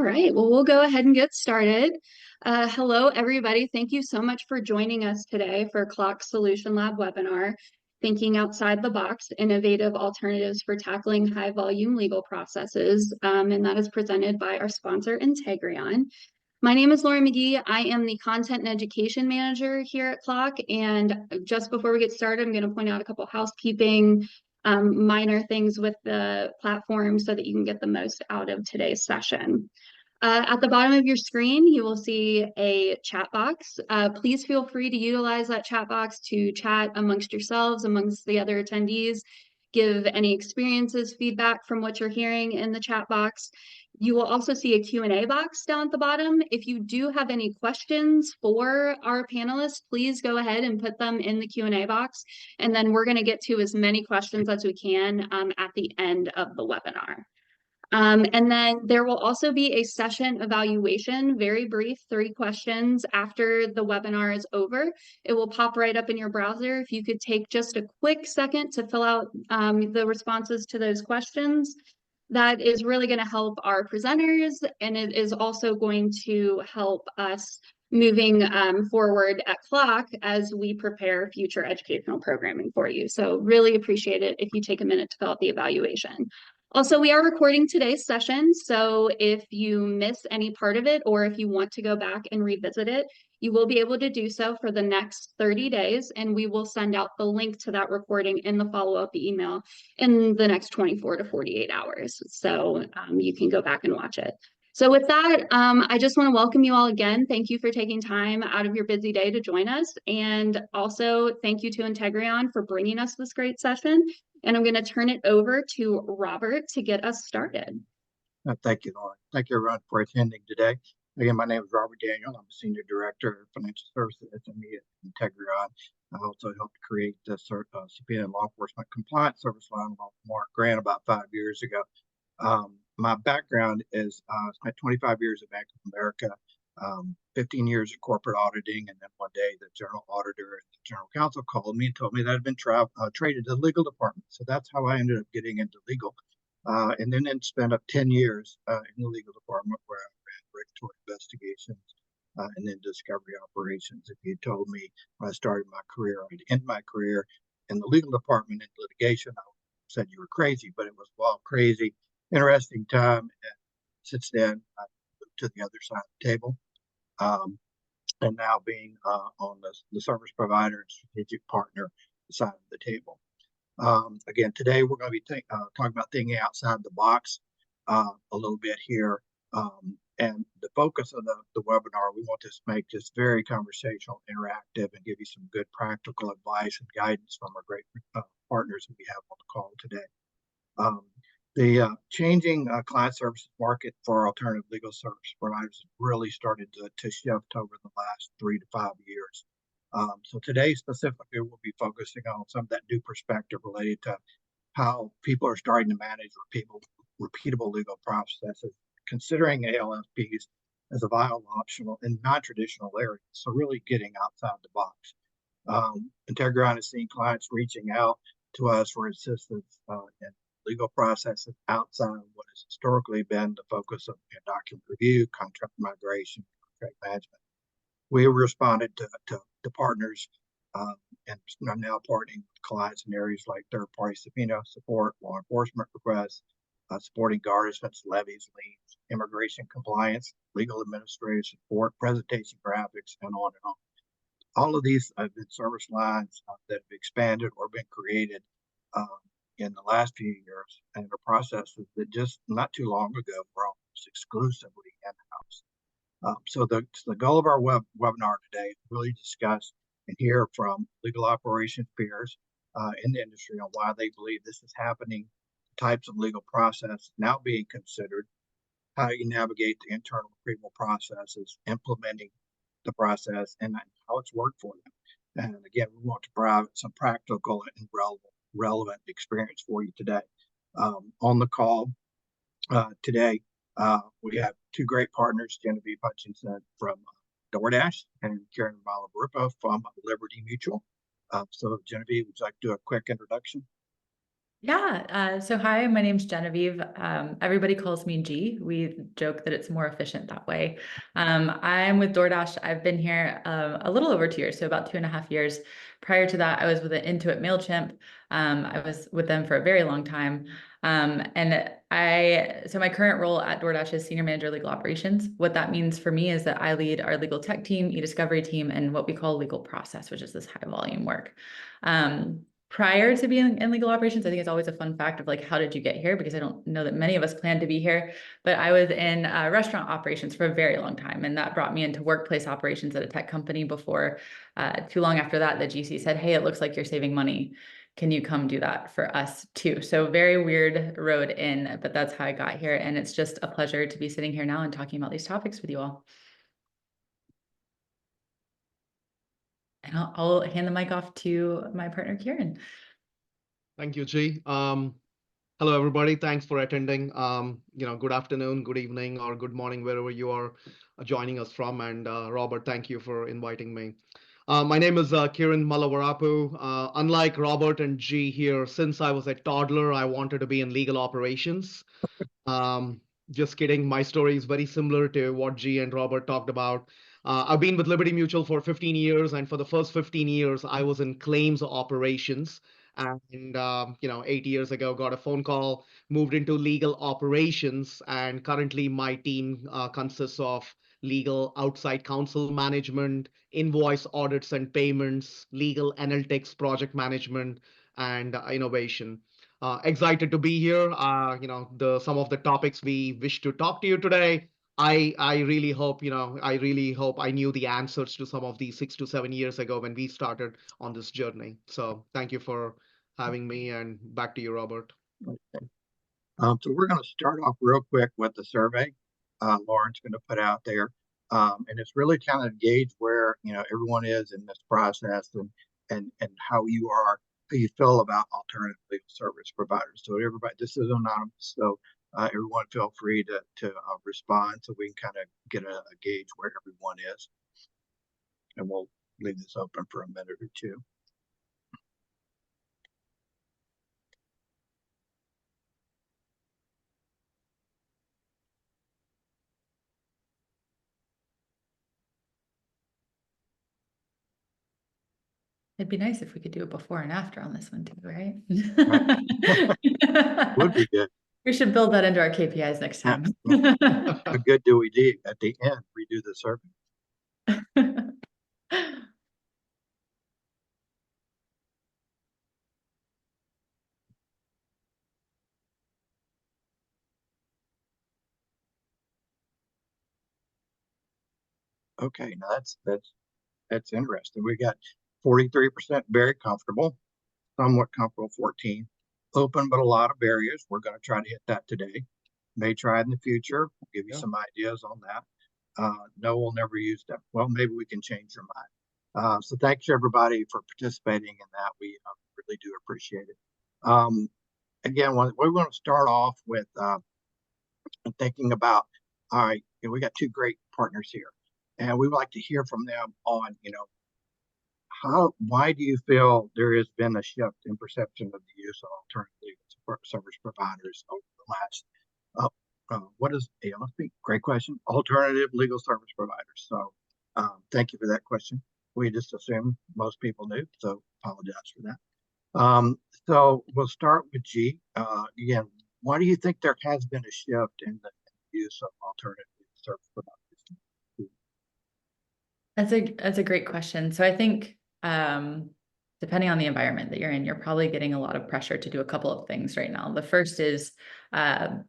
right, well, we'll go ahead and get started. Hello, everybody. Thank you so much for joining us today for CLOC Solution Lab webinar, Thinking Outside the Box, Innovative Alternatives for Tackling High Volume Legal Processes, and that is presented by our sponsor, Integreon. My name is Laura McGee. I am the Content and Education Manager here at CLOC, and just before we get started, I'm going to point out a couple housekeeping minor things with the platform so that you can get the most out of today's session. At the bottom of your screen, you will see a chat box. Please feel free to utilize that chat box to chat amongst yourselves, amongst the other attendees, give any experiences, feedback from what you're hearing in the chat box. You will also see a Q&A box down at the bottom. If you do have any questions for our panelists, please go ahead and put them in the Q&A box. And then we're going to get to as many questions as we can at the end of the webinar. And then there will also be a session evaluation, very brief, 3 questions after the webinar is over. It will pop right up in your browser. If you could take just a quick second to fill out the responses to those questions, that is really going to help our presenters, and it is also going to help us moving forward at CLOC as we prepare future educational programming for you. So really appreciate it if you take a minute to fill out the evaluation. Also, we are recording today's session, so if you miss any part of it or if you want to go back and revisit it, you will be able to do so for the next 30 days, and we will send out the link to that recording in the follow-up email in the next 24 to 48 hours. So you can go back and watch it. So with that, I just want to welcome you all again. Thank you for taking time out of your busy day to join us. And also thank you to Integreon for bringing us this great session. And I'm going to turn it over to Robert to get us started. Thank you, Lauren. Thank you, everyone, for attending today. Again, my name is Robert Daniel. I'm a Senior Director of Financial Services at Integreon. I also helped create the Subpoena and Law Enforcement Compliance Service line with Mark Grant about 5 years ago. My background is I spent 25 years at Bank of America, 15 years in corporate auditing, and then one day the general auditor and the general counsel called me and told me that I'd been traded to the legal department. So that's how I ended up getting into legal. And then spent up 10 years in the legal department where I ran regulatory investigations and then discovery operations. If you told me when I started my career, I'd end my career in the legal department in litigation, I said you were crazy, but it was wild, crazy, interesting time. And since then, I moved to the other side of the table. And now being on the service provider and strategic partner side of the table. Again, today we're going to be talking about thinking outside the box a little bit here. And the focus of the webinar, we want to make this very conversational, interactive, and give you some good practical advice and guidance from our great partners that we have on the call today. The changing client services market for alternative legal service providers really started to shift over the last 3 to 5 years. So today specifically, we'll be focusing on some of that new perspective related to how people are starting to manage repeatable legal processes, considering ALFPs as a viable optional in non-traditional areas. So really getting outside the box. Integreon has seen clients reaching out to us for assistance in legal processes outside of what has historically been the focus of document review, contract migration, contract management. We responded to partners and I'm now partnering with clients in areas like third-party subpoena support, law enforcement requests, supporting garnishments, levies, liens, immigration compliance, legal administrative support, presentation graphics, and on and on. All of these have been service lines that have expanded or been created in the last few years, and are processes that just not too long ago were almost exclusively in-house. So the goal of our webinar today is really discuss and hear from legal operations peers in the industry on why they believe this is happening, types of legal process now being considered, how you navigate the internal approval processes, implementing the process, and how it's worked for them. And again, we want to provide some practical and relevant experience for you today. On the call today, we have 2 great partners, Genevieve Hutchinson from DoorDash and Karen Malabarupo from Liberty Mutual. So Genevieve, would you like to do a quick introduction? So hi, my name's Genevieve. Everybody calls me G. We joke that it's more efficient that way. I'm with DoorDash. I've been here a little over 2 years, so about 2.5 years. Prior to that, I was with an Intuit MailChimp. I was with them for a very long time. So my current role at DoorDash is Senior Manager Legal Operations. What that means for me is that I lead our legal tech team, e-discovery team, and what we call legal process, which is this high volume work. Prior to being in legal operations, I think it's always a fun fact of like, how did you get here? Because I don't know that many of us plan to be here, but I was in restaurant operations for a very long time. And that brought me into workplace operations at a tech company before too long after that, the GC said, hey, it looks like you're saving money. Can you come do that for us too? So very weird road in, but that's how I got here. And it's just a pleasure to be sitting here now and talking about these topics with you all. And I'll hand the mic off to my partner, Kieran. Thank you, G. Hello, everybody. Thanks for attending. Good afternoon, good evening, or good morning, wherever you are joining us from. And Robert, thank you for inviting me. My name is Kieran Malavarapu. Unlike Robert and G here, since I was a toddler, I wanted to be in legal operations. Just kidding. My story is very similar to what G and Robert talked about. I've been with Liberty Mutual for 15 years, and for the first 15 years, I was in claims operations. And 8 years ago, got a phone call, moved into legal operations, and currently my team consists of legal outside counsel management, invoice audits and payments, legal analytics, project management, and innovation. Excited to be here. Some of the topics we wish to talk to you today. I really hope I knew the answers to some of these 6 to 7 years ago when we started on this journey. So thank you for having me, and back to you, Robert. Okay. So we're going to start off real quick with the survey Lauren's going to put out there. And it's really kind of gauge where everyone is in this process and how you feel about alternative legal service providers. So everybody, this is anonymous, so everyone feel free to respond so we can kind of get a gauge where everyone is. And we'll leave this open for a minute or two. It'd be nice if we could do a before and after on this one too, right? Would be good. We should build that into our KPIs next time. A good do we do at the end, redo the survey. Okay, now that's interesting. We got 43% very comfortable, somewhat comfortable, 14 open, but a lot of barriers. We're going to try to hit that today. May try it in the future. We'll give you some ideas on that. No, we'll never use them. Well, maybe we can change your mind. So thanks everybody for participating in that. We really do appreciate it. Again, we want to start off with thinking about, all right, we got two great partners here, and we would like to hear from them on, why do you feel there has been a shift in perception of the use of alternative legal service providers over the last, great question, alternative legal service providers. So thank you for that question. We just assumed most people knew, so apologize for that. So we'll start with G. Again, why do you think there has been a shift in the use of alternative legal service providers? That's a great question. So I think depending on the environment that you're in, you're probably getting a lot of pressure to do a couple of things right now. The first is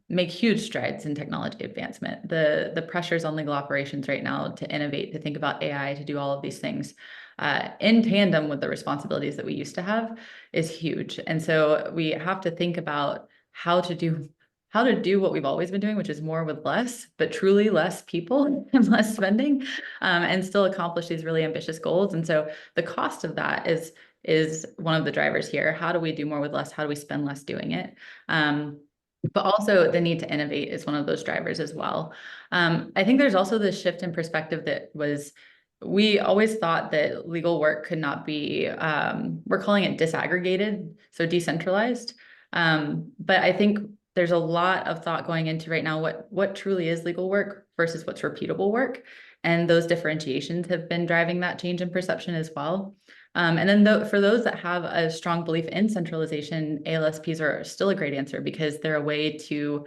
make huge strides in technology advancement. The pressures on legal operations right now to innovate, to think about AI, to do all of these things in tandem with the responsibilities that we used to have is huge. And so we have to think about how to do what we've always been doing, which is more with less, but truly less people and less spending, and still accomplish these really ambitious goals. And so the cost of that is one of the drivers here. How do we do more with less? How do we spend less doing it? But also the need to innovate is one of those drivers as well. I think there's also this shift in perspective we always thought that legal work could not be, we're calling it disaggregated, so decentralized. But I think there's a lot of thought going into right now what truly is legal work versus what's repeatable work. And those differentiations have been driving that change in perception as well. And then for those that have a strong belief in centralization, ALSPs are still a great answer because they're a way to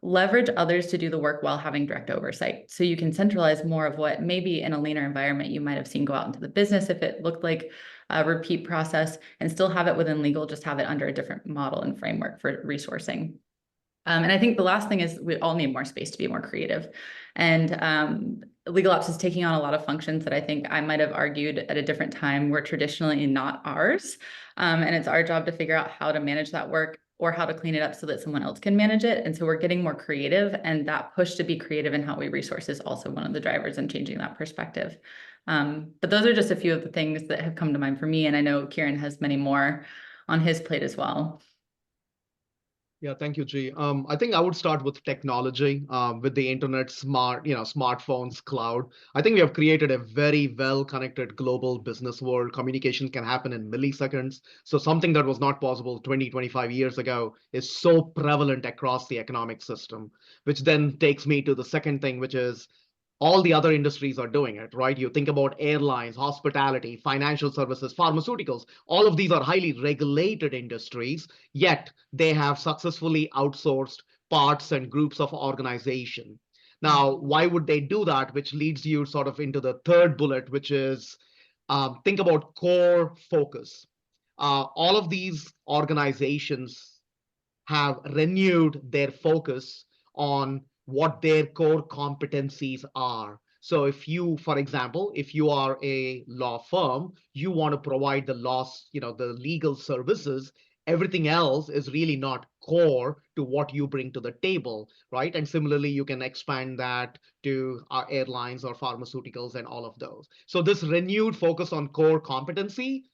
leverage others to do the work while having direct oversight. So you can centralize more of what maybe in a leaner environment you might have seen go out into the business if it looked like a repeat process, and still have it within legal, just have it under a different model and framework for resourcing. And I think the last thing is we all need more space to be more creative. And legal ops is taking on a lot of functions that I think I might have argued at a different time were traditionally not ours. And it's our job to figure out how to manage that work or how to clean it up so that someone else can manage it. And so we're getting more creative, and that push to be creative in how we resource is also one of the drivers in changing that perspective. But those are just a few of the things that have come to mind for me. And I know Kieran has many more on his plate as well. Yeah, thank you, G. I think I would start with technology, with the internet, smartphones, cloud. I think we have created a very well-connected global business world. Communication can happen in milliseconds. So something that was not possible 20, 25 years ago is so prevalent across the economic system, which then takes me to the second thing, which is all the other industries are doing it, right? You think about airlines, hospitality, financial services, pharmaceuticals, all of these are highly regulated industries, yet they have successfully outsourced parts and groups of organization. Now, why would they do that? Which leads you sort of into the third bullet, which is think about core focus. All of these organizations have renewed their focus on what their core competencies are. So if you, for example, if you are a law firm, you want to provide the the legal services, everything else is really not core to what you bring to the table, right? And similarly, you can expand that to airlines or pharmaceuticals and all of those. So this renewed focus on core competency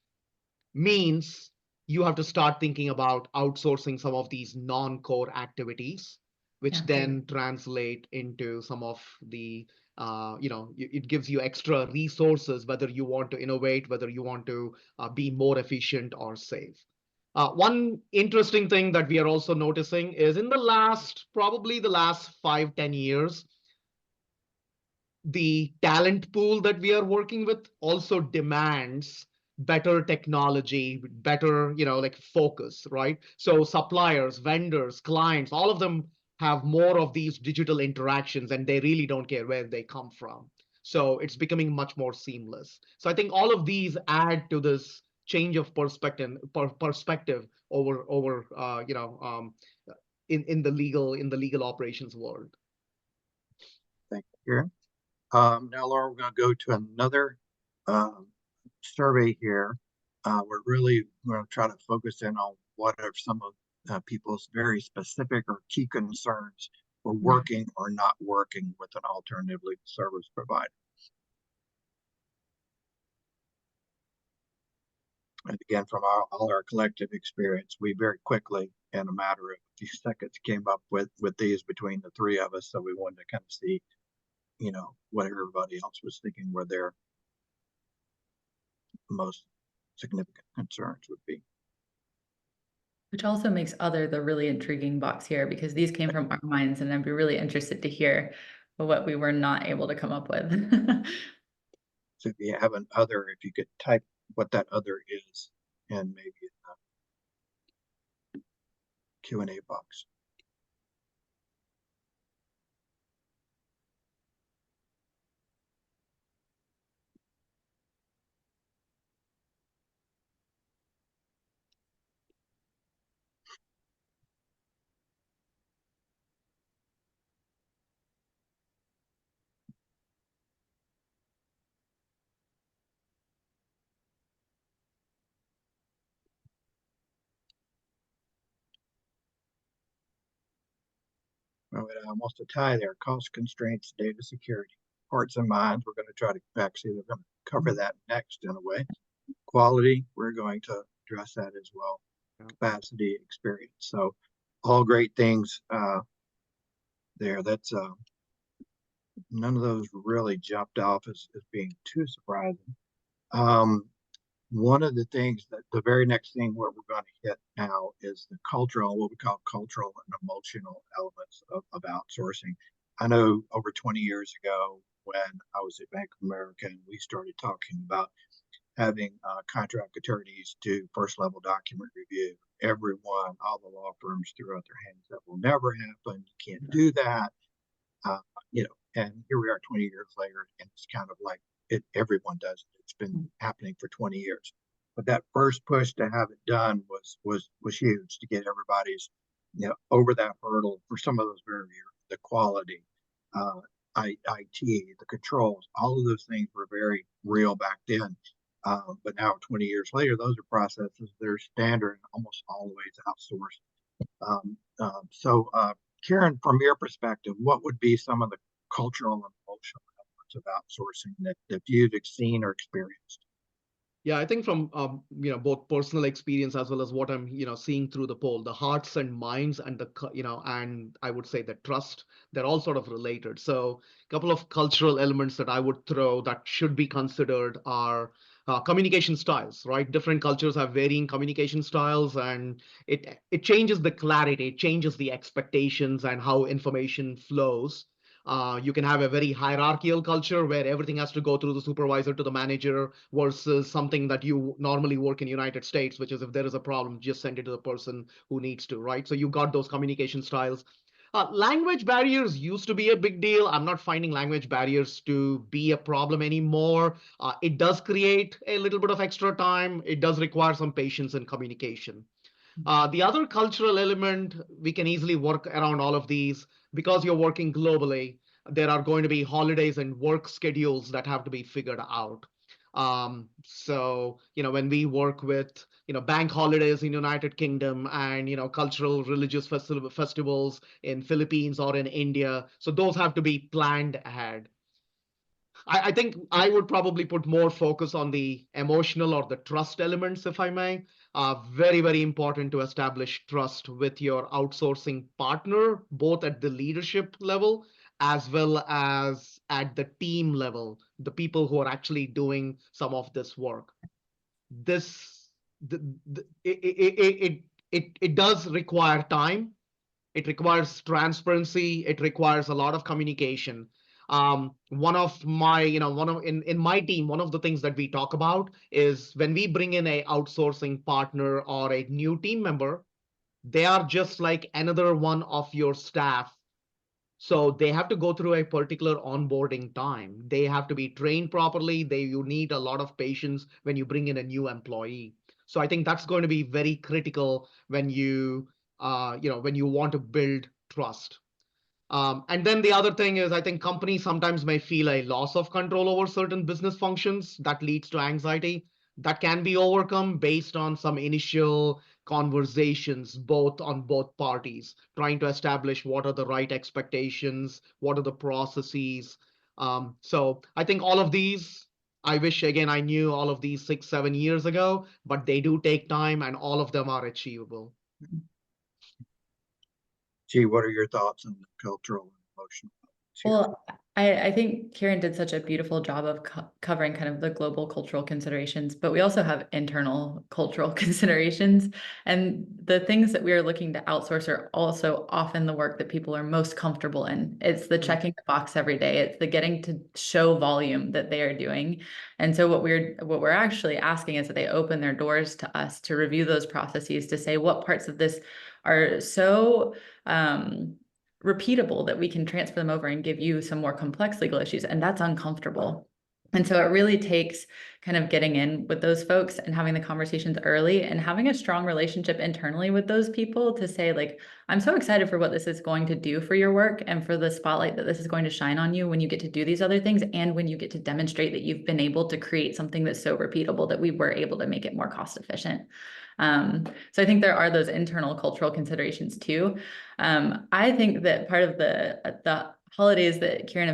means you have to start thinking about outsourcing some of these non-core activities, which then translate into some of the, it gives you extra resources, whether you want to innovate, whether you want to be more efficient or save. One interesting thing that we are also noticing is in probably the last 5-10 years, the talent pool that we are working with also demands better technology, better, focus, right? So suppliers, vendors, clients, all of them have more of these digital interactions, and they really don't care where they come from. So it's becoming much more seamless. So I think all of these add to this change of perspective over in the legal operations world. Thank you, Kieran. Now, Laura, we're going to go to another survey here. We're really going to try to focus in on what are some of people's very specific or key concerns for working or not working with an alternative legal service provider. And again, from all our collective experience, we very quickly, in a matter of a few seconds, came up with these between the three of us. So we wanted to kind of see, what everybody else was thinking were their most significant concerns would be. Which also makes other the really intriguing box here, because these came from our minds, and I'd be really interested to hear what we were not able to come up with. So if you have an other, if you could type what that other is, and maybe in the Q&A box. Well, almost a tie there. Cost constraints, data security, hearts and minds. We're going to try to actually, we're going to cover that next in a way. Quality, we're going to address that as well. Capacity, experience. So all great things there. That's none of those really jumped off as being too surprising. One of the things that the very next thing what we're going to hit now is the cultural, what we call cultural and emotional elements of outsourcing. I know over 20 years ago when I was at Bank of America, and we started talking about having contract attorneys do first level document review. Everyone, all the law firms threw out their hands. That will never happen. You can't do that. And here we are 20 years later, and it's kind of like everyone does it. It's been happening for 20 years. But that first push to have it done was huge to get everybody's over that hurdle for some of those barriers, the quality, IT, the controls, all of those things were very real back then. But now 20 years later, those are processes that are standard, almost always outsourced. So Karen, from your perspective, what would be some of the cultural and emotional elements of outsourcing that you've seen or experienced? Yeah, I think from both personal experience as well as what I'm seeing through the poll, the hearts and minds and the and I would say the trust, they're all sort of related. So a couple of cultural elements that I would throw that should be considered are communication styles, right? Different cultures have varying communication styles, and it changes the clarity, it changes the expectations and how information flows. You can have a very hierarchical culture where everything has to go through the supervisor to the manager versus something that you normally work in United States, which is if there is a problem, just send it to the person who needs to, right? So you got those communication styles. Language barriers used to be a big deal. I'm not finding language barriers to be a problem anymore. It does create a little bit of extra time. It does require some patience and communication. The other cultural element, we can easily work around all of these because you're working globally. There are going to be holidays and work schedules that have to be figured out. So, when we work with, bank holidays in United Kingdom and, cultural religious festivals in Philippines or in India, so those have to be planned ahead. I think I would probably put more focus on the emotional or the trust elements, if I may. Very, very important to establish trust with your outsourcing partner, both at the leadership level as well as at the team level, the people who are actually doing some of this work. It does require time. It requires transparency. It requires a lot of communication. One of my, in my team, one of the things that we talk about is when we bring in a outsourcing partner or a new team member, they are just like another one of your staff. So they have to go through a particular onboarding time. They have to be trained properly. You need a lot of patience when you bring in a new employee. So I think that's going to be very critical when you want to build trust. And then the other thing is, I think companies sometimes may feel a loss of control over certain business functions that leads to anxiety. That can be overcome based on some initial conversations, on both parties, trying to establish what are the right expectations, what are the processes. So I think all of these, I wish, again, I knew all of these 6, 7 years ago, but they do take time and all of them are achievable. Gee, what are your thoughts on the cultural and emotional elements here? Well, I think Karen did such a beautiful job of covering kind of the global cultural considerations, but we also have internal cultural considerations. And the things that we are looking to outsource are also often the work that people are most comfortable in. It's the checking the box every day. It's the getting to show volume that they are doing. And so what we're actually asking is that they open their doors to us to review those processes, to say what parts of this are so repeatable that we can transfer them over and give you some more complex legal issues. And that's uncomfortable. And so it really takes kind of getting in with those folks and having the conversations early and having a strong relationship internally with those people to say, like, I'm so excited for what this is going to do for your work and for the spotlight that this is going to shine on you when you get to do these other things and when you get to demonstrate that you've been able to create something that's so repeatable that we were able to make it more cost efficient. So I think there are those internal cultural considerations too. I think that part of the holidays that Karen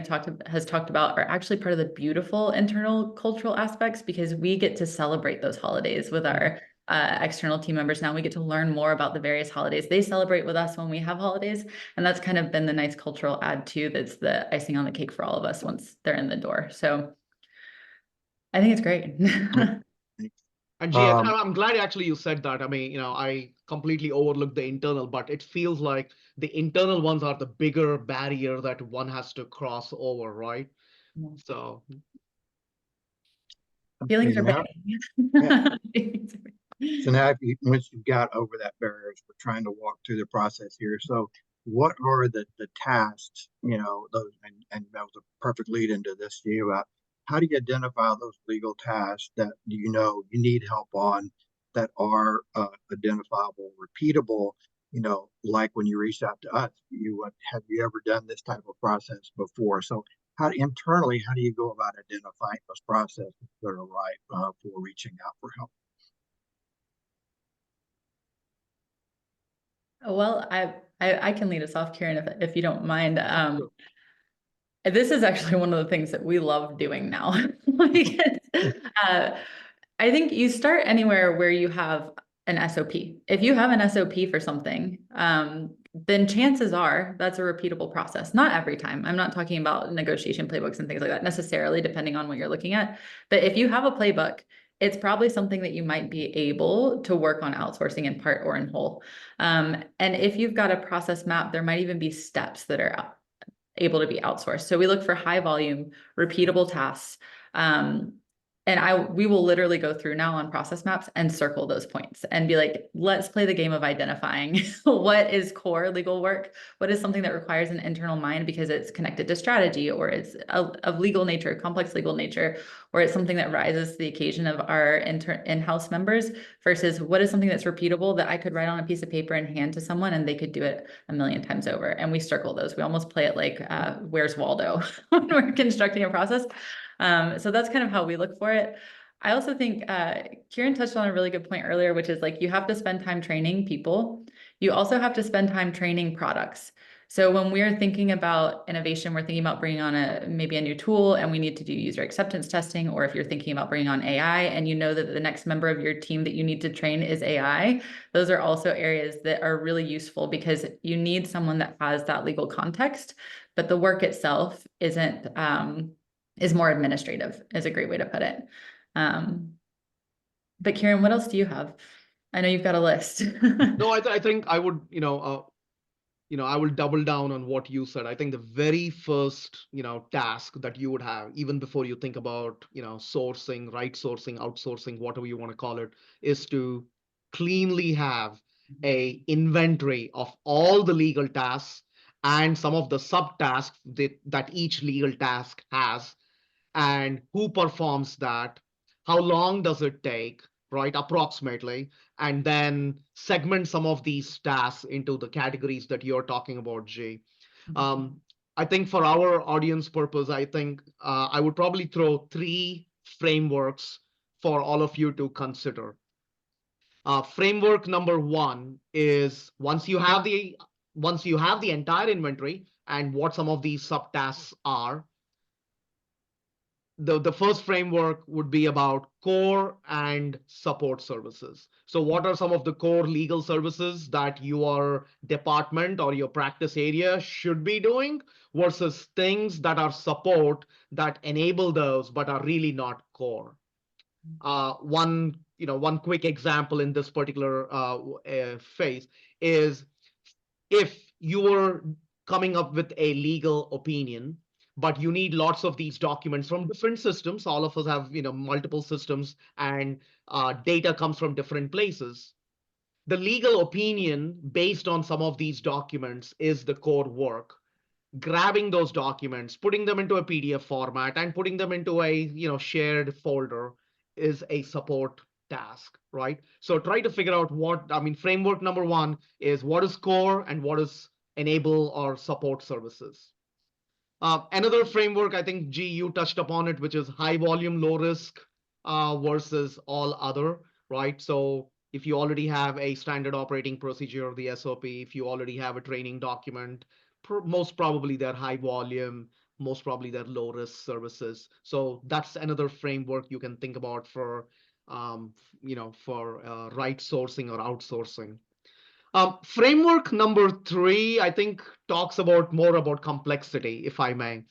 has talked about are actually part of the beautiful internal cultural aspects, because we get to celebrate those holidays with our external team members. Now we get to learn more about the various holidays they celebrate with us when we have holidays. And that's kind of been the nice cultural add too. That's the icing on the cake for all of us once they're in the door. So I think it's great. And G, Um, I'm glad actually you said that. I mean, I completely overlooked the internal, but it feels like the internal ones are the bigger barrier that one has to cross over, right? Yeah. So, Feelings okay, are now, yeah. bad. Feelings are So now, if you, once you've got over that barrier, as we're trying to walk through the process here. So, what are the tasks? Those, and that was a perfect lead into this to you about how do you identify those legal tasks that you need help on that are identifiable, repeatable. Like when you reached out to us, have you ever done this type of process before? So, internally, how do you go about identifying those processes that are right for reaching out for help? Well, I can lead us off, Kieran, if you don't mind. sure. This is actually one of the things that we love doing now. Like, uh, I think you start anywhere where you have an SOP. If you have an SOP for something, then chances are that's a repeatable process. Not every time. I'm not talking about negotiation playbooks and things like that necessarily, depending on what you're looking at. But if you have a playbook, it's probably something that you might be able to work on outsourcing in part or in whole. And if you've got a process map, there might even be steps that are able to be outsourced. So we look for high volume, repeatable tasks. And we will literally go through now on process maps and circle those points and be like, let's play the game of identifying what is core legal work, what is something that requires an internal mind because it's connected to strategy, or it's of legal nature, complex legal nature, or it's something that rises to the occasion of our in-house members, versus what is something that's repeatable that I could write on a piece of paper and hand to someone and they could do it a million times over. And we circle those. We almost play it like Where's Waldo when we're constructing a process. So that's kind of how we look for it. I also think Kieran touched on a really good point earlier, which is like you have to spend time training people. You also have to spend time training products. So when we're thinking about innovation, we're thinking about bringing on maybe a new tool and we need to do user acceptance testing, or if you're thinking about bringing on AI and you know that the next member of your team that you need to train is AI, those are also areas that are really useful because you need someone that has that legal context, but the work itself isn't is more administrative, is a great way to put it. But Kieran, what else do you have? I know you've got a list. No, I think I would, I will double down on what you said. I think the very first, task that you would have, even before you think about, sourcing, right sourcing, outsourcing, whatever you want to call it, is to cleanly have a inventory of all the legal tasks and some of the subtasks that each legal task has, and who performs that, how long does it take, right, approximately, and then segment some of these tasks into the categories that you're talking about, G. I think for our audience purpose, I think I would probably throw 3 frameworks for all of you to consider. Framework number 1 is once you have the entire inventory and what some of these subtasks are, the first framework would be about core and support services. So what are some of the core legal services that your department or your practice area should be doing versus things that are support that enable those but are really not core? One quick example in this particular phase is if you were coming up with a legal opinion, but you need lots of these documents from different systems. All of us have, multiple systems, and data comes from different places. The legal opinion based on some of these documents is the core work. Grabbing those documents, putting them into a PDF format, and putting them into a shared folder is a support task, right? So try to figure out framework number 1 is what is core and what is enable or support services. Another framework, I think, G, you touched upon it, which is high volume, low risk versus all other, right? So if you already have a standard operating procedure, the SOP, if you already have a training document, most probably they're high volume, most probably they're low risk services. So that's another framework you can think about for, right sourcing or outsourcing. Framework number 3, I think, talks about more about complexity, if I may.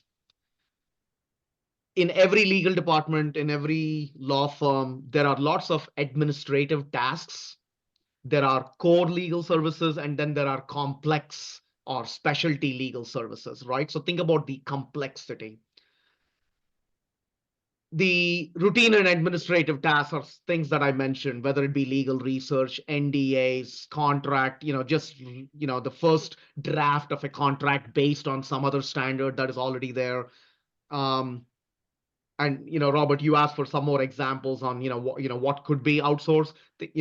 in every legal department, in every law firm, there are lots of administrative tasks. There are core legal services, and then there are complex or specialty legal services, right? So think about the complexity. The routine and administrative tasks are things that I mentioned, whether it be legal research, NDAs, contract, just, the first draft of a contract based on some other standard that is already there. And Robert, you asked for some more examples on what could be outsourced.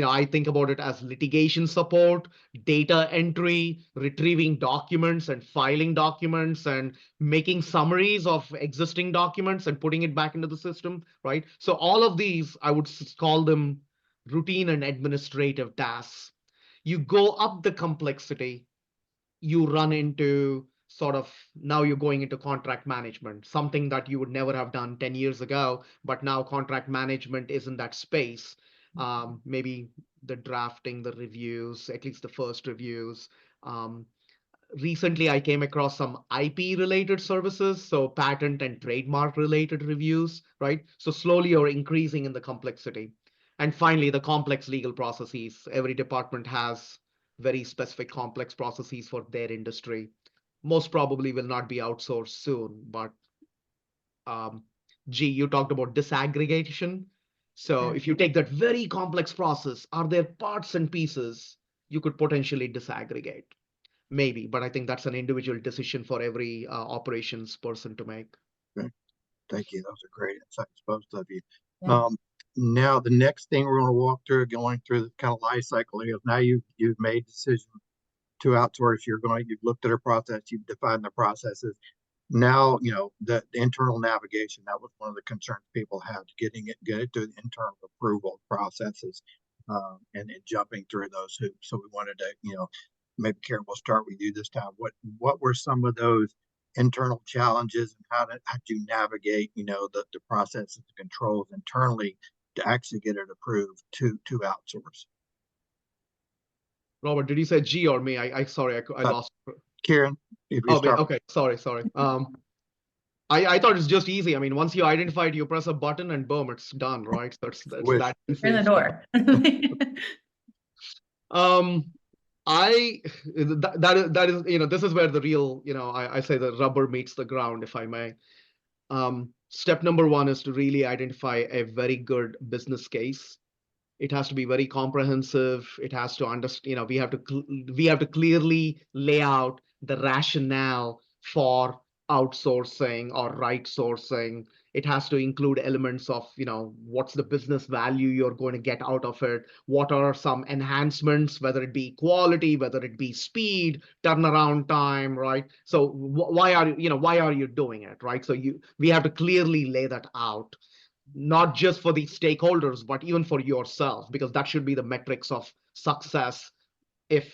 I think about it as litigation support, data entry, retrieving documents and filing documents, and making summaries of existing documents and putting it back into the system, right? So all of these, I would call them routine and administrative tasks. You go up the complexity, you run into sort of, now you're going into contract management, something that you would never have done 10 years ago, but now contract management is in that space. Maybe the drafting, the reviews, at least the first reviews. Recently, I came across some IP related services, so patent and trademark related reviews, right? So slowly you're increasing in the complexity. And finally, the complex legal processes. Every department has very specific complex processes for their industry. Most probably will not be outsourced soon, but you talked about disaggregation. So if you take that very complex process, are there parts and pieces you could potentially disaggregate? Maybe, but I think that's an individual decision for every operations person to make. Okay. Thank you. Those are great insights, both of you. Yeah. Now, the next thing we're going to walk through, going through the kind of life cycle is now you've made a decision to outsource. You've looked at a process, you've defined the processes. Now, the internal navigation, that was one of the concerns people had, get it to the internal approval processes, and jumping through those hoops. So we wanted to, maybe Karen, we'll start with you this time. What were some of those internal challenges, and how did you navigate, the processes, the controls internally to actually get it approved to outsource? Robert, did you say G or me? I sorry, I lost. Karen, if you start. Okay, sorry. I thought it's just easy. I mean, once you identify it, you press a button and boom, it's done, right? So that's that easy. In the door. That is, this is where the real, I say the rubber meets the ground, if I may. Step number one is to really identify a very good business case. It has to be very comprehensive. It has to understand, we have to clearly lay out the rationale for outsourcing or right sourcing. It has to include elements of, what's the business value you're going to get out of it? What are some enhancements, whether it be quality, whether it be speed, turnaround time, right? So why are you doing it, right? So we have to clearly lay that out, not just for the stakeholders, but even for yourself, because that should be the metrics of success if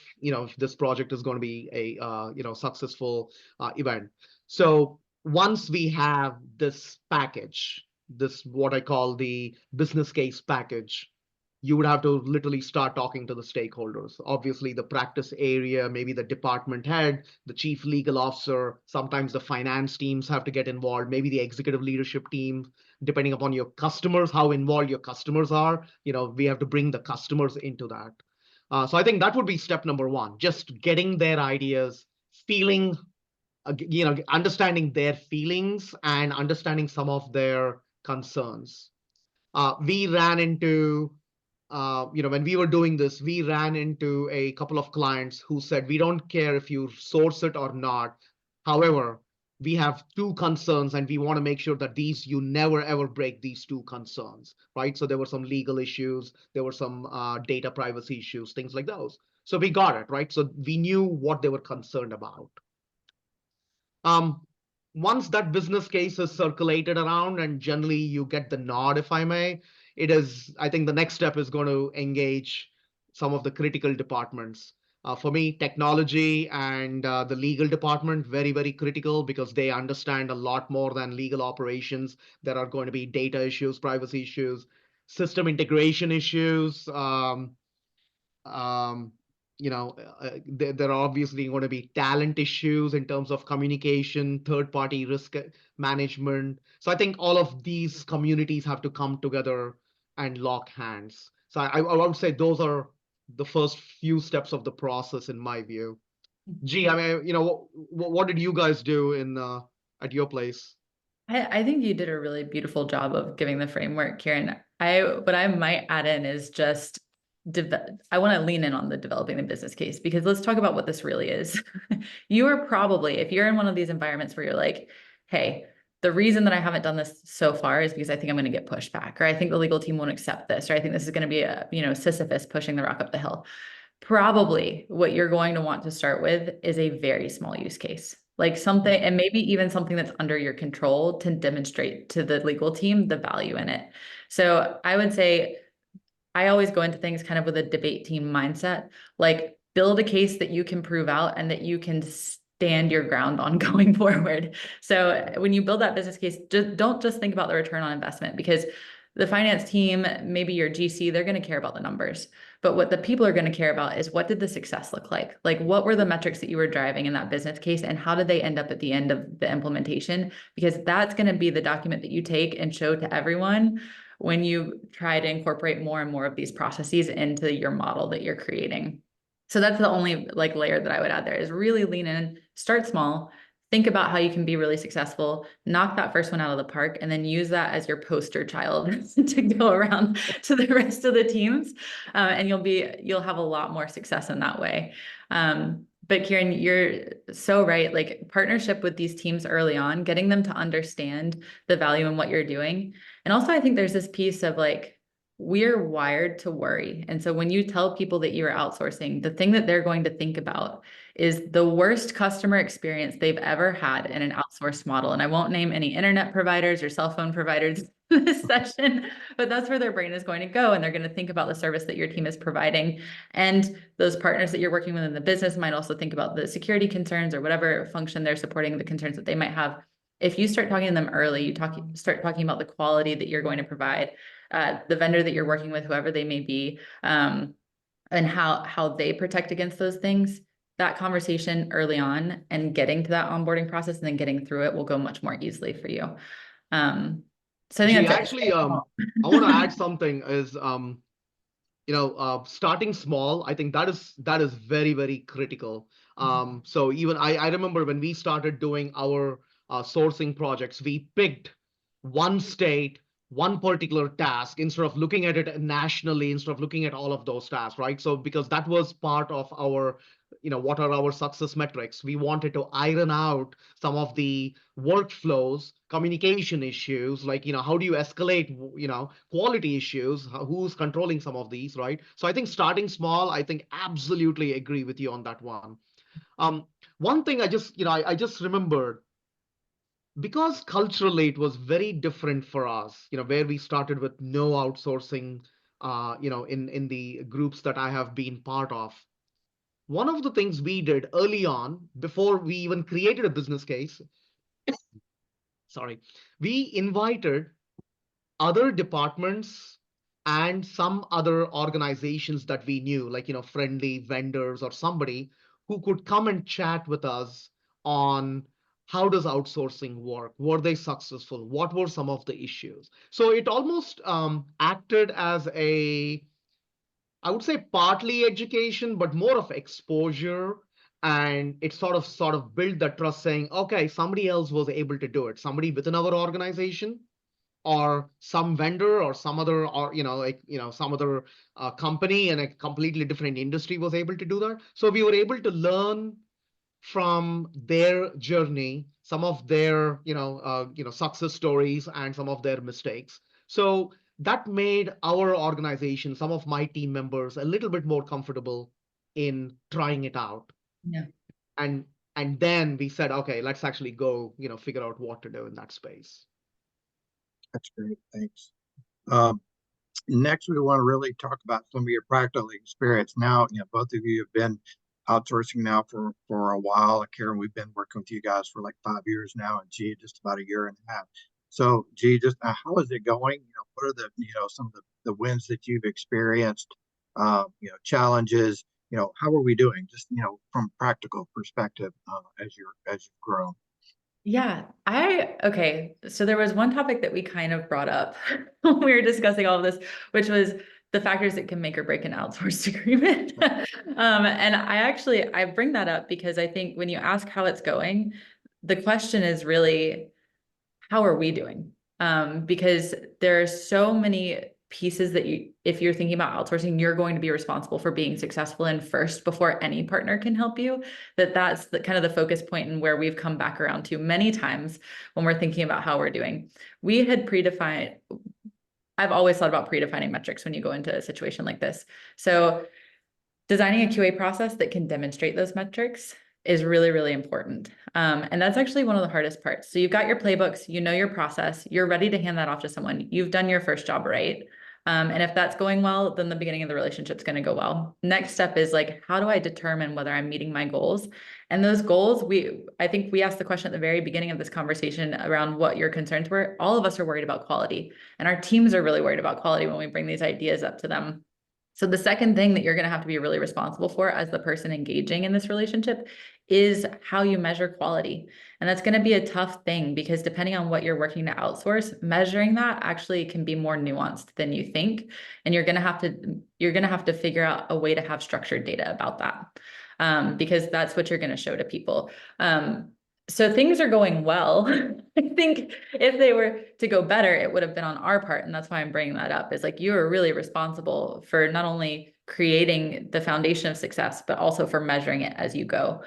this project is going to be a successful event. So once we have this package, this what I call the business case package, you would have to literally start talking to the stakeholders. Obviously, the practice area, maybe the department head, the chief legal officer, sometimes the finance teams have to get involved, maybe the executive leadership team, depending upon your customers, how involved your customers are. We have to bring the customers into that. So I think that would be step number one, just getting their ideas, feeling, understanding their feelings and understanding some of their concerns. We ran into, when we were doing this, we ran into a couple of clients who said, we don't care if you source it or not. However, we have two concerns and we want to make sure that you never ever break these two concerns, right? So there were some legal issues, there were some data privacy issues, things like those. So we got it, right? So we knew what they were concerned about. Once that business case is circulated around and generally you get the nod, if I may, I think the next step is going to engage some of the critical departments. For me, technology and the legal department, very, very critical because they understand a lot more than legal operations. There are going to be data issues, privacy issues, system integration issues, there are obviously going to be talent issues in terms of communication, third-party risk management. So I think all of these communities have to come together and lock hands. So I would say those are the first few steps of the process, in my view. Gee, I mean, what did you guys do at your place? I think you did a really beautiful job of giving the framework, Kieran. What I might add in is just I want to lean in on the developing the business case, because let's talk about what this really is. You are probably, if you're in one of these environments where you're like, hey, the reason that I haven't done this so far is because I think I'm going to get pushed back, or I think the legal team won't accept this, or I think this is going to be a, Sisyphus pushing the rock up the hill. Probably what you're going to want to start with is a very small use case, like something, and maybe even something that's under your control to demonstrate to the legal team the value in it. So I would say, I always go into things kind of with a debate team mindset, like build a case that you can prove out and that you can stand your ground on going forward. So when you build that business case, don't just think about the return on investment, because the finance team, maybe your GC, they're going to care about the numbers. But what the people are going to care about is, what did the success look like? Like, what were the metrics that you were driving in that business case, and how did they end up at the end of the implementation? Because that's going to be the document that you take and show to everyone when you try to incorporate more and more of these processes into your model that you're creating. So that's the only layer that I would add there, is really lean in, start small, think about how you can be really successful, knock that first one out of the park, and then use that as your poster child to go around to the rest of the teams. And you'll have a lot more success in that way. But Kieran, you're so right. Like, partnership with these teams early on, getting them to understand the value in what you're doing. And also, I think there's this piece of we're wired to worry. And so when you tell people that you're outsourcing, the thing that they're going to think about is the worst customer experience they've ever had in an outsourced model. And I won't name any internet providers or cell phone providers in this session, but that's where their brain is going to go. And they're going to think about the service that your team is providing. And those partners that you're working with in the business might also think about the security concerns or whatever function they're supporting, the concerns that they might have. If you start talking to them early, start talking about the quality that you're going to provide, the vendor that you're working with, whoever they may be, and how they protect against those things, that conversation early on and getting to that onboarding process and then getting through it will go much more easily for you. So I think that's actually, I want to add something is, starting small, I think that is very, very critical. So even I remember when we started doing our sourcing projects, we picked one state, one particular task, instead of looking at it nationally, instead of looking at all of those tasks, right? So because that was part of our, what are our success metrics? We wanted to iron out some of the workflows, communication issues, like, how do you escalate, quality issues, who's controlling some of these, right? So I think starting small, I think absolutely agree with you on that one. One thing I just remembered, because culturally it was very different for us, where we started with no outsourcing, in the groups that I have been part of. One of the things we did early on, before we even created a business case, we invited other departments and some other organizations that we knew, like, friendly vendors or somebody who could come and chat with us on how does outsourcing work? Were they successful? What were some of the issues? So it almost acted as I would say partly education, but more of exposure. And it sort of built the trust, saying, okay, somebody else was able to do it. Somebody within our organization, or some vendor, or some other, or some other company in a completely different industry was able to do that. So we were able to learn from their journey, some of their success stories and some of their mistakes. So that made our organization, some of my team members, a little bit more comfortable in trying it out. Yeah. And then we said, okay, let's actually go figure out what to do in that space. That's great. Thanks. Next, we want to really talk about some of your practical experience. Now, both of you have been outsourcing now for a while. Karen, we've been working with you guys for like 5 years now, and G, just about 1.5 years. So, G, just how is it going? What are the some of the wins that you've experienced? Challenges, how are we doing? Just, from practical perspective, as you've grown. Yeah, okay. So there was one topic that we kind of brought up when we were discussing all of this, which was the factors that can make or break an outsourced agreement. And I bring that up because I think when you ask how it's going, the question is really, how are we doing? Because there are so many pieces that if you're thinking about outsourcing, you're going to be responsible for being successful in first before any partner can help you. That's the kind of the focus point and where we've come back around to many times when we're thinking about how we're doing. We had predefined, I've always thought about predefining metrics when you go into a situation like this. So designing a QA process that can demonstrate those metrics is really, really important. And that's actually one of the hardest parts. So you've got your playbooks, you know your process, you're ready to hand that off to someone. You've done your first job right. And if that's going well, then the beginning of the relationship is going to go well. Next step is like, how do I determine whether I'm meeting my goals? And those goals, I think we asked the question at the very beginning of this conversation around what your concerns were. All of us are worried about quality, and our teams are really worried about quality when we bring these ideas up to them. So the second thing that you're going to have to be really responsible for as the person engaging in this relationship is how you measure quality. And that's going to be a tough thing because depending on what you're working to outsource, measuring that actually can be more nuanced than you think. And you're going to have to figure out a way to have structured data about that, because that's what you're going to show to people. So things are going well. I think if they were to go better, it would have been on our part. And that's why I'm bringing that up, is like, you are really responsible for not only creating the foundation of success, but also for measuring it as you go.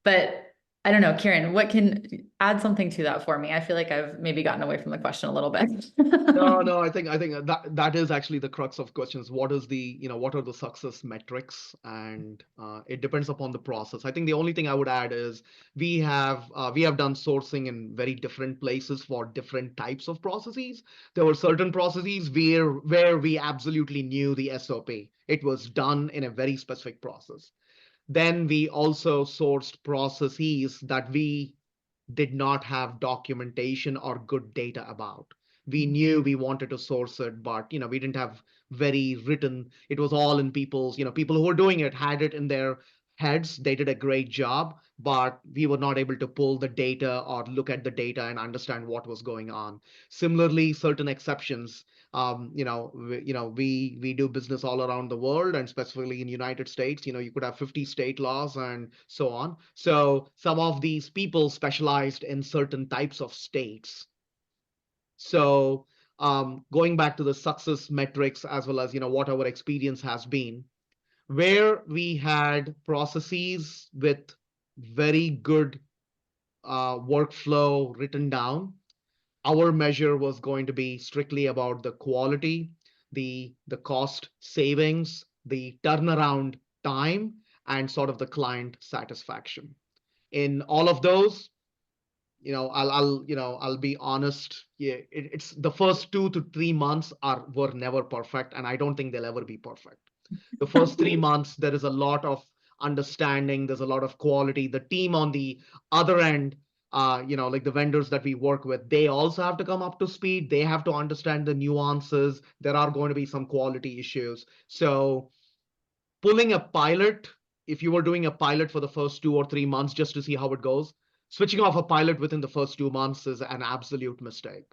But I don't know, Kieran, what can add something to that for me? I feel like I've maybe gotten away from the question a little bit. No, I think that is actually the crux of questions. What are the success metrics? And it depends upon the process. I think the only thing I would add is we have done sourcing in very different places for different types of processes. There were certain processes where we absolutely knew the SOP. It was done in a very specific process. Then we also sourced processes that we did not have documentation or good data about. We knew we wanted to source it, but we didn't have very written. It was all in people who were doing it had it in their heads. They did a great job, but we were not able to pull the data or look at the data and understand what was going on. Similarly, certain exceptions. We do business all around the world, and specifically in United States, you could have 50 state laws and so on. So some of these people specialized in certain types of states. So going back to the success metrics, as well as what our experience has been, where we had processes with very good workflow written down, our measure was going to be strictly about the quality, the cost savings, the turnaround time, and sort of the client satisfaction. In all of those, I'll be honest. Yeah, it's the first 2 to 3 months were never perfect, and I don't think they'll ever be perfect. The first 3 months, there is a lot of understanding. There's a lot of quality. The team on the other end, like the vendors that we work with, they also have to come up to speed. They have to understand the nuances. There are going to be some quality issues. So pulling a pilot, if you were doing a pilot for the first 2 or 3 months just to see how it goes, switching off a pilot within the first 2 months is an absolute mistake.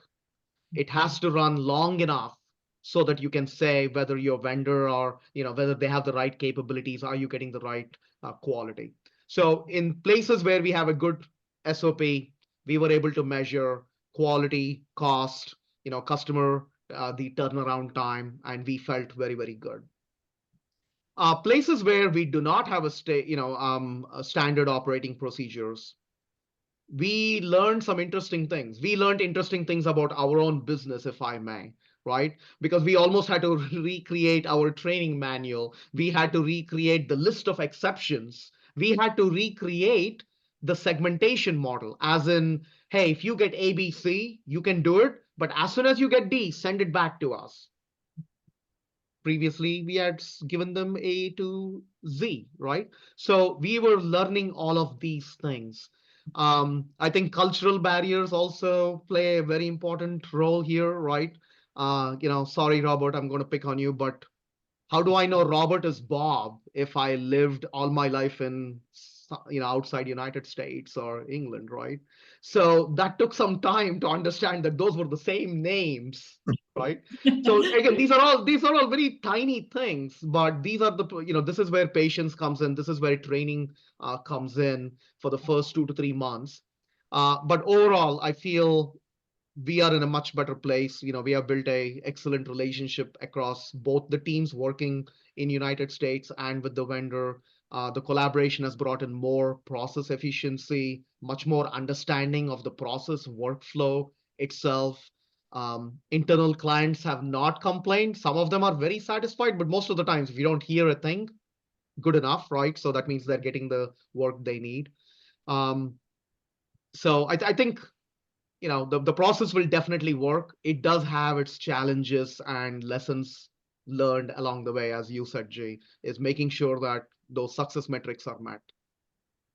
It has to run long enough so that you can say whether your vendor or whether they have the right capabilities, are you getting the right quality. So in places where we have a good SOP, we were able to measure quality, cost, customer, the turnaround time, and we felt very, very good. Places where we do not have a standard operating procedures, we learned some interesting things. We learned interesting things about our own business, if I may, right? Because we almost had to recreate our training manual. We had to recreate the list of exceptions. We had to recreate the segmentation model, as in, hey, if you get A, B, C, you can do it. But as soon as you get D, send it back to us. Previously, we had given them A to Z, right? So we were learning all of these things. I think cultural barriers also play a very important role here, right? Sorry, Robert, I'm going to pick on you, but How do I know Robert is Bob if I lived all my life in, outside United States or England, right? So that took some time to understand that those were the same names, right? So again, these are all very tiny things, but these are this is where patience comes in. This is where training comes in for the first 2 to 3 months. But overall, I feel we are in a much better place. We have built a excellent relationship across both the teams working in United States and with the vendor. The collaboration has brought in more process efficiency, much more understanding of the process workflow itself. Internal clients have not complained. Some of them are very satisfied, but most of the times, if you don't hear a thing, good enough, right? So that means they're getting the work they need. So I think the process will definitely work. It does have its challenges and lessons learned along the way, as you said, Jay, is making sure that those success metrics are met.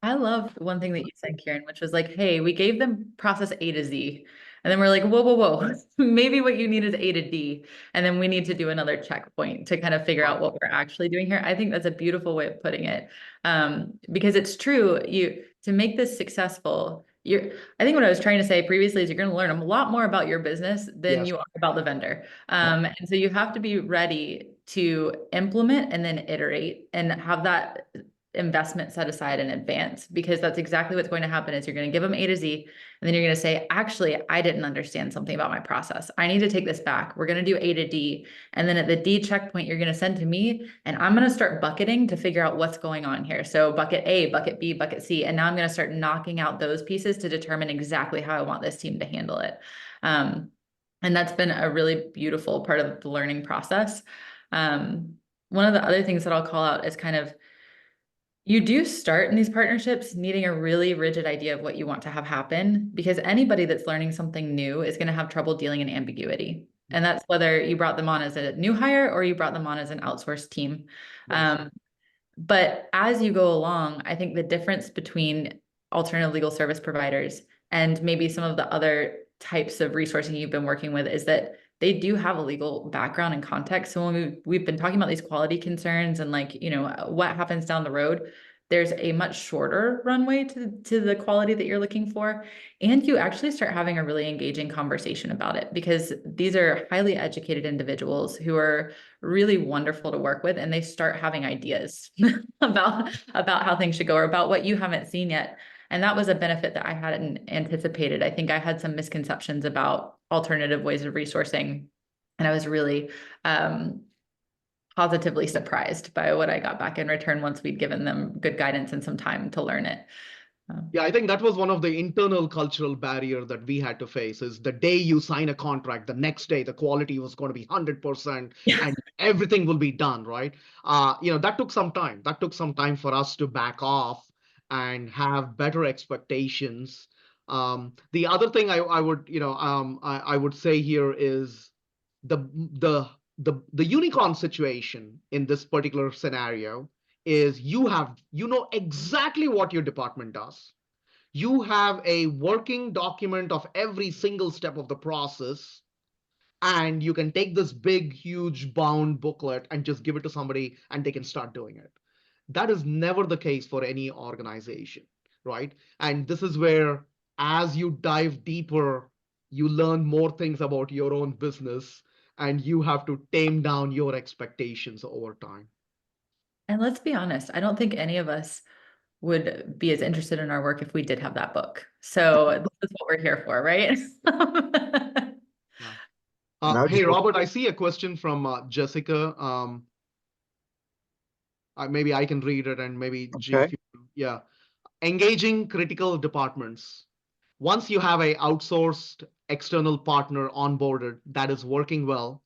I love one thing that you said, Kieran, which was like, hey, we gave them process A to Z. And then we're like, whoa, whoa, whoa, maybe what you need is A to D. And then we need to do another checkpoint to kind of figure out what we're actually doing here. I think that's a beautiful way of putting it. Because it's true, to make this successful, I think what I was trying to say previously is you're going to learn a lot more about your business than you are about the vendor. And so you have to be ready to implement and then iterate and have that investment set aside in advance, because that's exactly what's going to happen is you're going to give them A to Z, and then you're going to say, actually, I didn't understand something about my process. I need to take this back. We're going to do A to D. And then at the D checkpoint, you're going to send to me, and I'm going to start bucketing to figure out what's going on here. So bucket A, bucket B, bucket C. And now I'm going to start knocking out those pieces to determine exactly how I want this team to handle it. And that's been a really beautiful part of the learning process. One of the other things that I'll call out is kind of, you do start in these partnerships needing a really rigid idea of what you want to have happen, because anybody that's learning something new is going to have trouble dealing in ambiguity. And that's whether you brought them on as a new hire or you brought them on as an outsourced team. But as you go along, I think the difference between alternative legal service providers and maybe some of the other types of resourcing you've been working with is that they do have a legal background and context. So when we've been talking about these quality concerns and what happens down the road, there's a much shorter runway to the quality that you're looking for. And you actually start having a really engaging conversation about it, because these are highly educated individuals who are really wonderful to work with, and they start having ideas about how things should go or about what you haven't seen yet. And that was a benefit that I hadn't anticipated. I think I had some misconceptions about alternative ways of resourcing, and I was really positively surprised by what I got back in return once we'd given them good guidance and some time to learn it. Yeah, I think that was one of the internal cultural barrier that we had to face, is the day you sign a contract, the next day the quality was going to be 100% and everything will be done, right? That took some time. That took some time for us to back off and have better expectations. The other thing I would say here is the unicorn situation in this particular scenario is you know exactly what your department does. You have a working document of every single step of the process, and you can take this big, huge bound booklet and just give it to somebody and they can start doing it. That is never the case for any organization, right? And this is where, as you dive deeper, you learn more things about your own business, and you have to tame down your expectations over time. And let's be honest, I don't think any of us would be as interested in our work if we did have that book. So this is what we're here for, right? Hey, Robert, I see a question from Jessica. Maybe I can read it, and maybe Okay. yeah. Engaging critical departments. Once you have a outsourced external partner onboarded that is working well,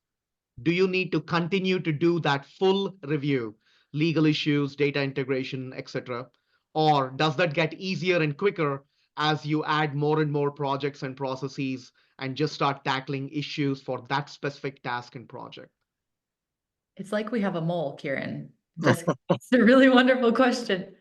do you need to continue to do that full review, legal issues, data integration, etc.? Or does that get easier and quicker as you add more and more projects and processes and just start tackling issues for that specific task and project? It's like we have a mole, Kieran. It's a really wonderful question.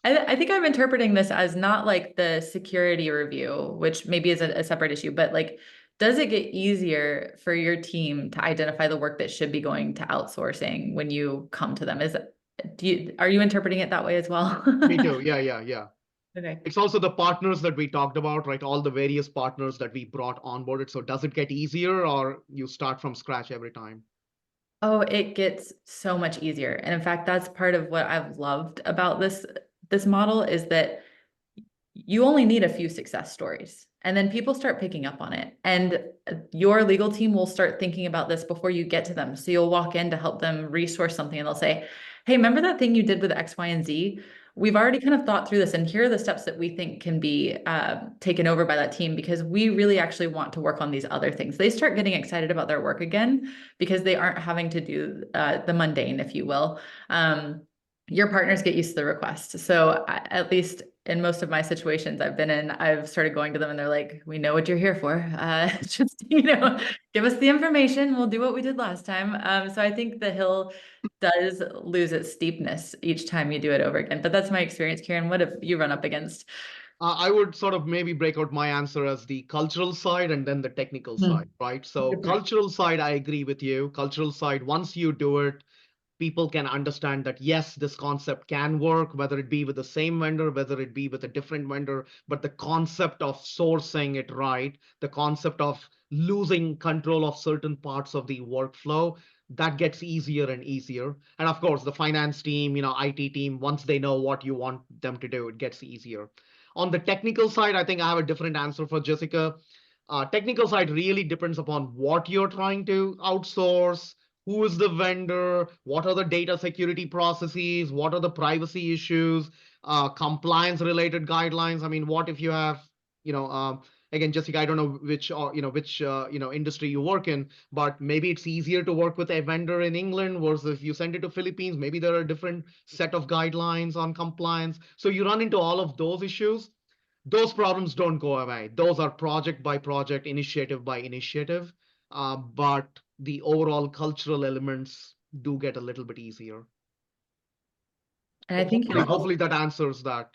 I think I'm interpreting this as not like the security review, which maybe is a separate issue, but like Does it get easier for your team to identify the work that should be going to outsourcing when you come to them? Are you interpreting it that way as well? Me too. Yeah. Okay. It's also the partners that we talked about, right? All the various partners that we brought onboarded. So does it get easier or you start from scratch every time? Oh, it gets so much easier. And in fact, that's part of what I've loved about this model is that you only need a few success stories and then people start picking up on it. And your legal team will start thinking about this before you get to them. So you'll walk in to help them resource something and they'll say, hey, remember that thing you did with X, Y, and Z? We've already kind of thought through this and here are the steps that we think can be taken over by that team because we really actually want to work on these other things. They start getting excited about their work again because they aren't having to do the mundane, if you will. Your partners get used to the request. So at least in most of my situations I've been in, I've started going to them and they're like, we know what you're here for. Just, give us the information. We'll do what we did last time. So I think the hill does lose its steepness each time you do it over again. But that's my experience, Kieran. What have you run up against? I would sort of maybe break out my answer as the cultural side and then the technical side, right? So Good point. cultural side, I agree with you. Cultural side, once you do it, people can understand that, yes, this concept can work, whether it be with the same vendor, whether it be with a different vendor, but the concept of sourcing it right, the concept of losing control of certain parts of the workflow, that gets easier and easier. And of course, the finance team, IT team, once they know what you want them to do, it gets easier. On the technical side, I think I have a different answer for Jessica. Technical side really depends upon what you're trying to outsource, who is the vendor, what are the data security processes, what are the privacy issues, compliance related guidelines. I mean, what if you have, again, Jessica, I don't know which industry you work in, but maybe it's easier to work with a vendor in England versus if you send it to Philippines, maybe there are a different set of guidelines on compliance. So you run into all of those issues. Those problems don't go away. Those are project by project, initiative by initiative. But the overall cultural elements do get a little bit easier. And I think Hopefully that answers that.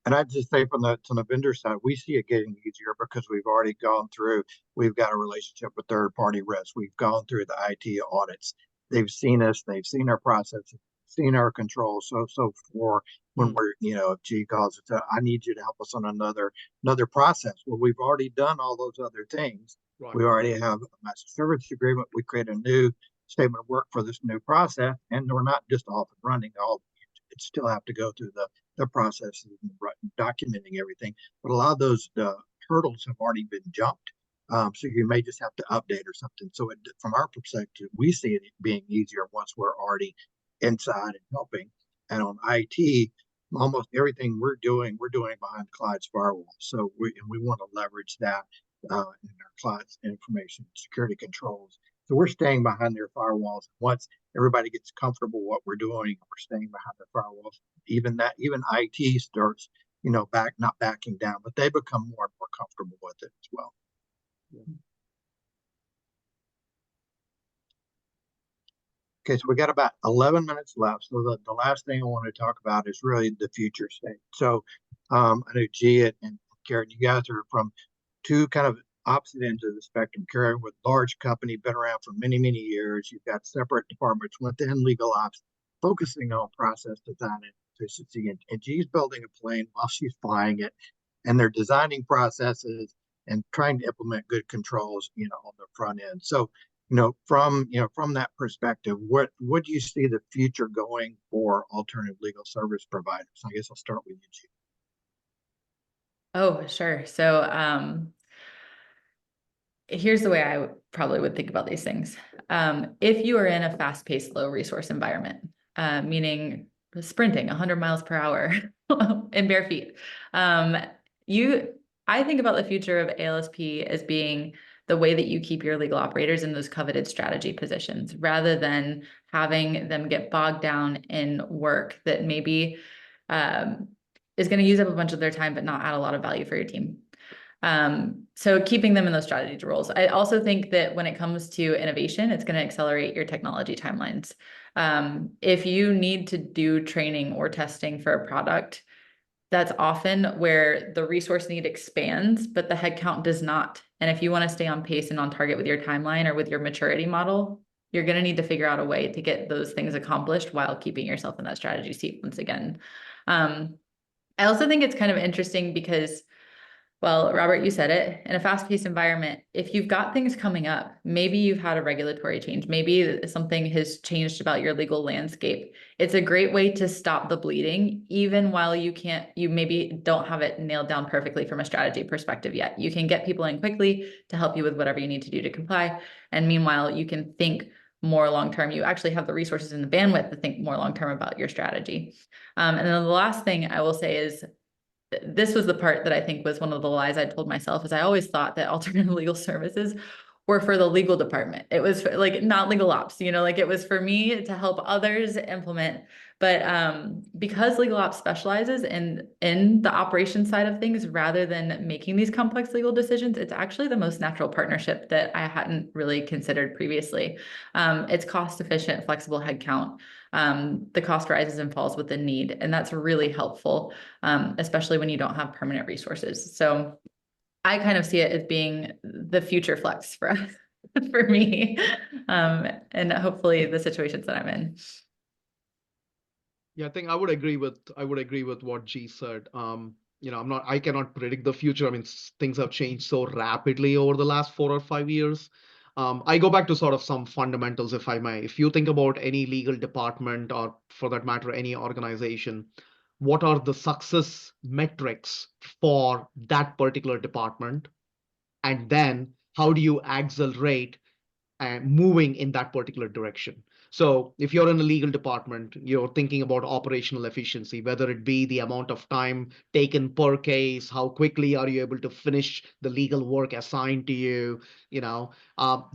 And I'd just say from the vendor side, we see it getting easier because we've already gone through, we've got a relationship with third-party reps. We've gone through the IT audits. They've seen us, they've seen our processes, seen our controls. So for when we're, if G calls us, I need you to help us on another process. Well, we've already done all those other things. Right. We already have a master service agreement. We create a new statement of work for this new process, and we're not just off and running. It still have to go through the process and documenting everything, but a lot of those hurdles have already been jumped. So you may just have to update or something. So from our perspective, we see it being easier once we're already inside and helping. And on IT, almost everything we're doing behind Clyde's firewall. So we want to leverage that in our clients' information security controls. So we're staying behind their firewalls. Once everybody gets comfortable what we're doing, we're staying behind the firewalls. Even IT starts, not backing down, but they become more and more comfortable with it as well. Yeah. Okay, so we got about 11 minutes left. So the last thing I want to talk about is really the future state. So I know G and Karen, you guys are from two kind of opposite ends of the spectrum. Karen with large company, been around for many, many years. You've got separate departments within legal ops, focusing on process design and efficiency. And G's building a plane while she's flying it, and they're designing processes and trying to implement good controls, on the front end. So, from that perspective, what do you see the future going for alternative legal service providers? I guess I'll start with you, G. Oh, sure. So here's the way I probably would think about these things. If you are in a fast-paced, low-resource environment, meaning sprinting 100 miles per hour in bare feet, I think about the future of ALSP as being the way that you keep your legal operators in those coveted strategy positions, rather than having them get bogged down in work that maybe is going to use up a bunch of their time, but not add a lot of value for your team. So keeping them in those strategy roles. I also think that when it comes to innovation, it's going to accelerate your technology timelines. If you need to do training or testing for a product, that's often where the resource need expands, but the headcount does not. And if you want to stay on pace and on target with your timeline or with your maturity model, you're going to need to figure out a way to get those things accomplished while keeping yourself in that strategy seat once again. I also think it's kind of interesting because, well, Robert, you said it, in a fast-paced environment, if you've got things coming up, maybe you've had a regulatory change, maybe something has changed about your legal landscape. It's a great way to stop the bleeding, even while you maybe don't have it nailed down perfectly from a strategy perspective yet. You can get people in quickly to help you with whatever you need to do to comply. And meanwhile, you can think more long-term. You actually have the resources and the bandwidth to think more long-term about your strategy. And then the last thing I will say is, this was the part that I think was one of the lies I told myself, is I always thought that alternative legal services were for the legal department. It was like not legal ops, like it was for me to help others implement. But because legal ops specializes in the operations side of things rather than making these complex legal decisions, it's actually the most natural partnership that I hadn't really considered previously. It's cost efficient, flexible headcount. The cost rises and falls with the need, and that's really helpful, especially when you don't have permanent resources. So I kind of see it as being the future flex for us, for me, and hopefully the situations that I'm in. Yeah, I think I would agree with what G said. I cannot predict the future. I mean, things have changed so rapidly over the last 4 or 5 years. I go back to sort of some fundamentals, if I may. If you think about any legal department, or for that matter, any organization, what are the success metrics for that particular department? And then how do you accelerate moving in that particular direction? So if you're in a legal department, you're thinking about operational efficiency, whether it be the amount of time taken per case, how quickly are you able to finish the legal work assigned to you,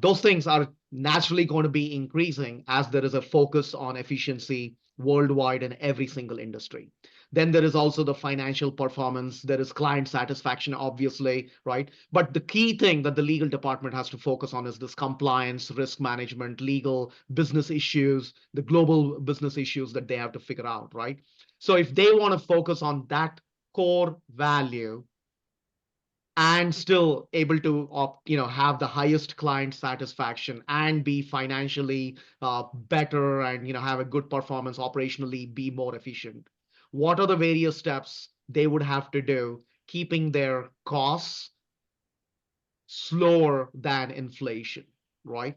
those things are naturally going to be increasing as there is a focus on efficiency worldwide in every single industry. Then there is also the financial performance. There is client satisfaction, obviously, right? But the key thing that the legal department has to focus on is this compliance, risk management, legal business issues, the global business issues that they have to figure out, right? So if they want to focus on that core value and still able to have the highest client satisfaction and be financially better and have a good performance operationally, be more efficient, what are the various steps they would have to do, keeping their costs slower than inflation, right?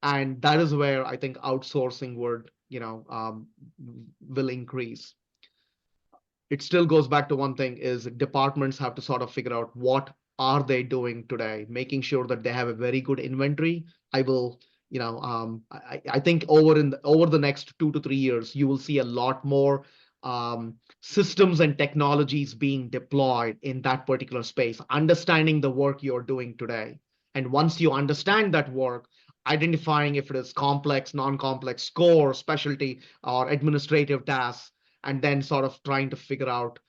And that is where I think outsourcing will increase. It still goes back to one thing, is departments have to sort of figure out what are they doing today, making sure that they have a very good inventory. I think over the next 2 to 3 years, you will see a lot more systems and technologies being deployed in that particular space, understanding the work you're doing today. And once you understand that work, identifying if it is complex, non-complex, core, specialty, or administrative tasks, and then sort of trying to figure out,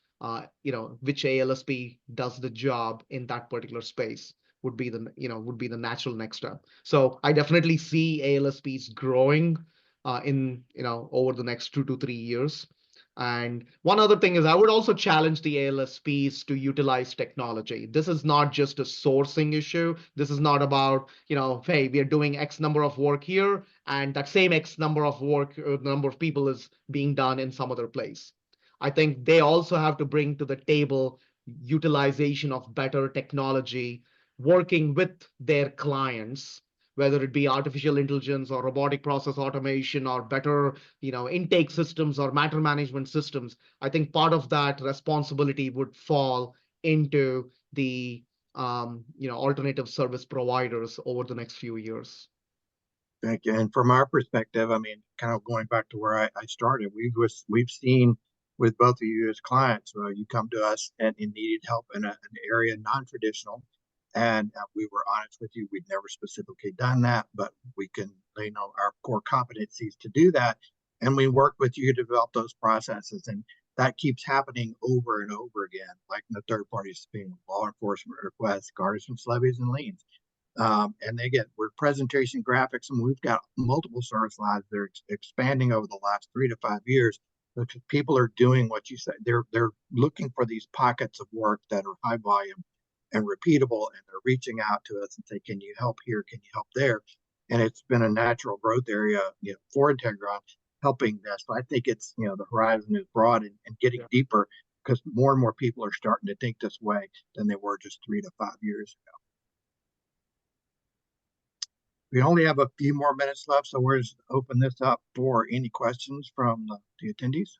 which ALSP does the job in that particular space would be the natural next step. So I definitely see ALSPs growing over the next 2 to 3 years. And one other thing is, I would also challenge the ALSPs to utilize technology. This is not just a sourcing issue. This is not about, hey, we are doing X number of work here, and that same X number of work, number of people is being done in some other place. I think they also have to bring to the table utilization of better technology, working with their clients, whether it be artificial intelligence or robotic process automation or better, intake systems or matter management systems. I think part of that responsibility would fall into the alternative service providers over the next few years. Thank you. And from our perspective, I mean, kind of going back to where I started, we've seen with both of you as clients, you come to us and needed help in an area non-traditional. And we were honest with you, we'd never specifically done that, but we can, our core competencies to do that. And we work with you to develop those processes. And that keeps happening over and over again, like in the third party subpoena, law enforcement requests, garnishments, levies, and liens. And again, we're presentation graphics, and we've got multiple service lines that are expanding over the last 3 to 5 years Because people are doing what you said. They're looking for these pockets of work that are high volume and repeatable, and they're reaching out to us and say, "Can you help here? Can you help there?" And it's been a natural growth area, for Integreon, helping this. But I think it's, the horizon is broad and getting deeper, because more and more people are starting to think this way than they were just 3 to 5 years ago. We only have a few more minutes left, so we're just open this up for any questions from the attendees.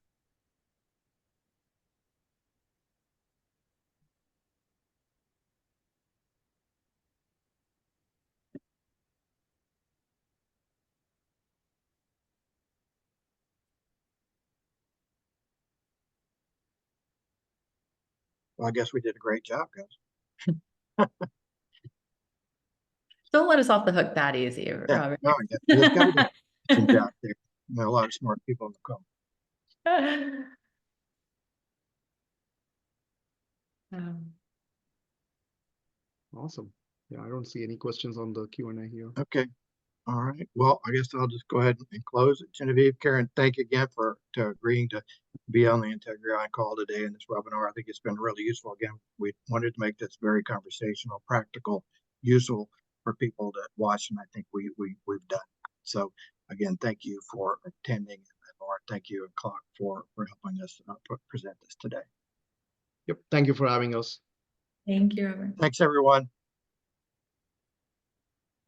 Well, I guess we did a great job, guys. Don't let us off the hook that easy, Robert. No, there's got to be questions out there. There are a lot of smart people in the call. Awesome. Yeah, I don't see any questions on the Q&A here. Okay. All right. Well, I guess I'll just go ahead and close it. Genevieve, Karen, thank you again for agreeing to be on the Integreon call today in this webinar. I think it's been really useful. Again, we wanted to make this very conversational, practical, useful for people to watch, and I think we've done. So again, thank you for attending, and Laura, thank you and CLOC for helping us present this today. Yep. Thank you for having us. Thank you, Robert. Thanks, everyone.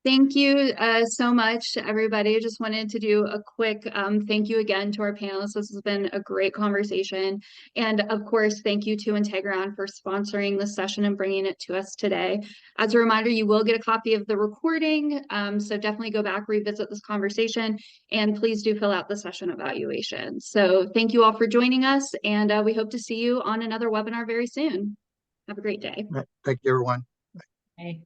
Thank you so much, everybody. Just wanted to do a quick thank you again to our panelists. This has been a great conversation. And of course, thank you to Integreon for sponsoring this session and bringing it to us today. As a reminder, you will get a copy of the recording. So definitely go back, revisit this conversation, and please do fill out the session evaluation. So thank you all for joining us, and we hope to see you on another webinar very soon. Have a great day. Thank you, everyone. Bye.